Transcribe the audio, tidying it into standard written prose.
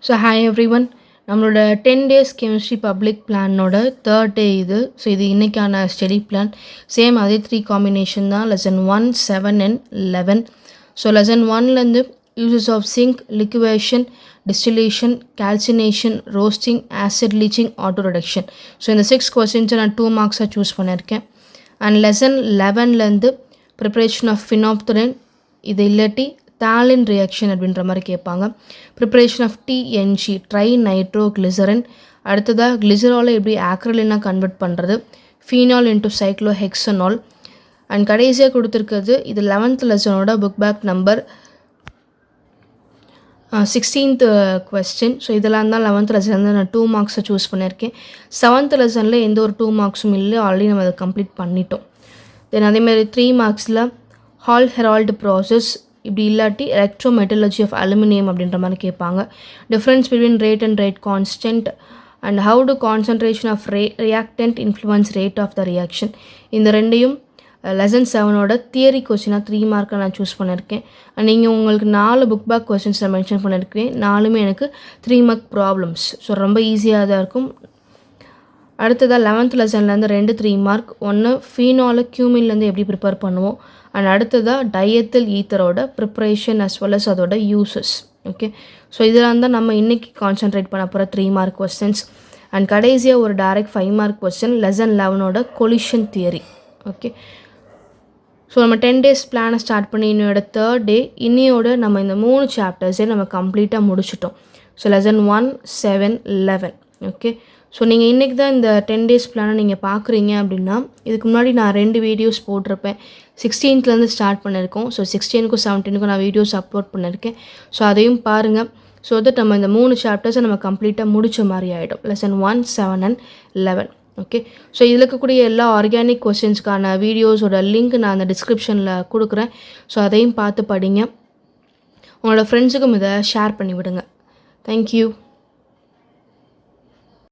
So hi every one, நம்மளோட 10 days chemistry public பிளானோட third day இது. ஸோ இது இன்றைக்கான ஸ்டடி பிளான். சேம் அதே 3 காம்பினேஷன் தான். Lesson 1, 7 and 11. ஸோ லெசன் 1லேருந்து uses of zinc, liquation, distillation, calcination, roasting, acid leaching, auto reduction. So இந்த 6 கொஸ்டின்ஸை நான் 2 மார்க்ஸாக சூஸ் பண்ணியிருக்கேன். அண்ட் லெசன் 11லேருந்து ப்ரிப்பரேஷன் ஆஃப் ஃபினாப்தலின், இது இல்லாட்டி தாலின் ரியாக்ஷன் அப்படின்ற மாதிரி கேட்பாங்க. Preparation of TNG, tri nitro glycerin. அடுத்ததாக கிளிசராலை எப்படி ஆக்ரலினாக கன்வெர்ட் பண்ணுறது, phenol into cyclo hexanol. And கடைசியாக கொடுத்துருக்கிறது இது 11th லெசனோட book back number 16th question. So இதெல்லாம் தான் 11th லெசன்லேருந்து நான் 2 மார்க்ஸை சூஸ் பண்ணியிருக்கேன். 7th லெசனில் எந்த ஒரு 2 மார்க்ஸும் இல்லை, ஆல்ரெடி நம்ம அதை கம்ப்ளீட் பண்ணிட்டோம். தென் அதேமாதிரி 3 மார்க்ஸில் ஹால் ஹெரால்டு ப்ராசஸ், இப்படி இல்லாட்டி எலக்ட்ரோமெட்டலர்ஜி ஆஃப் அலுமினியம் அப்படின்ற மாதிரி கேட்பாங்க. Difference between rate and rate constant and how to concentration of reactant influence rate of the reaction. இந்த ரெண்டையும் லெசன் 7ஓட தியரி கொஸ்டினாக 3 மார்க்கை நான் சூஸ் பண்ணியிருக்கேன். அண்ட் நீங்கள் உங்களுக்கு 4 புக் பேக் கொஸ்டின்ஸ் நான் மென்ஷன் பண்ணியிருக்கேன். 4மே எனக்கு 3 மார்க் ப்ராப்ளம்ஸ். ஸோ ரொம்ப ஈஸியாக தான் இருக்கும். அடுத்ததாக 11th லெசன்லேருந்து 2 3 மார்க். ஒன்று ஃபீனாலை கியூமின்லேருந்து எப்படி ப்ரிப்பேர் பண்ணுவோம், அண்ட் அடுத்ததாக டயத்தில் ஈத்தரோட ப்ரிப்ரேஷன் அஸ் வெல் அஸ் அதோட யூசஸ். ஓகே, ஸோ இதெல்லாம் தான் நம்ம இன்றைக்கி கான்சன்ட்ரேட் பண்ண போகிற 3 மார்க் கொஸ்டின்ஸ். அண்ட் கடைசியாக ஒரு டைரக்ட் 5 மார்க் கொஸ்டின் லெசன் 11ஓட கொலிஷன் தியரி. ஓகே, ஸோ நம்ம 10 டேஸ் பிளானை ஸ்டார்ட் பண்ணி இன்னையோட தேர்ட் டே, இன்னையோட நம்ம இந்த 3 சாப்டர்ஸே நம்ம கம்ப்ளீட்டாக முடிச்சிட்டோம். So lesson 1, 7, 11. ஓகே, ஸோ நீங்கள் இன்றைக்கி தான் இந்த 10 டேஸ் பிளானை நீங்கள் பார்க்குறீங்க அப்படின்னா, இதுக்கு முன்னாடி நான் 2 வீடியோஸ் போட்டிருப்பேன். 16th ஸ்டார்ட் பண்ணியிருக்கோம். ஸோ 16க்கும் 17க்கும் நான் வீடியோஸ் அப்லோட் பண்ணியிருக்கேன். ஸோ அதையும் பாருங்கள். ஸோ தட் நம்ம இந்த 3 சாப்டர்ஸை நம்ம கம்ப்ளீட்டாக முடித்த மாதிரி ஆகிடும். Lesson 1, 7 and 11. ஓகே, ஸோ இதில் இருக்கக்கூடிய எல்லா ஆர்கானிக் கொஸ்டின்ஸ்க்கான வீடியோஸோட லிங்க் நான் அந்த டிஸ்கிரிப்ஷனில் கொடுக்குறேன். ஸோ அதையும் பார்த்து படிங்க. உங்களோட ஃப்ரெண்ட்ஸுக்கும் இதை ஷேர் பண்ணி விடுங்க. தேங்க்யூ.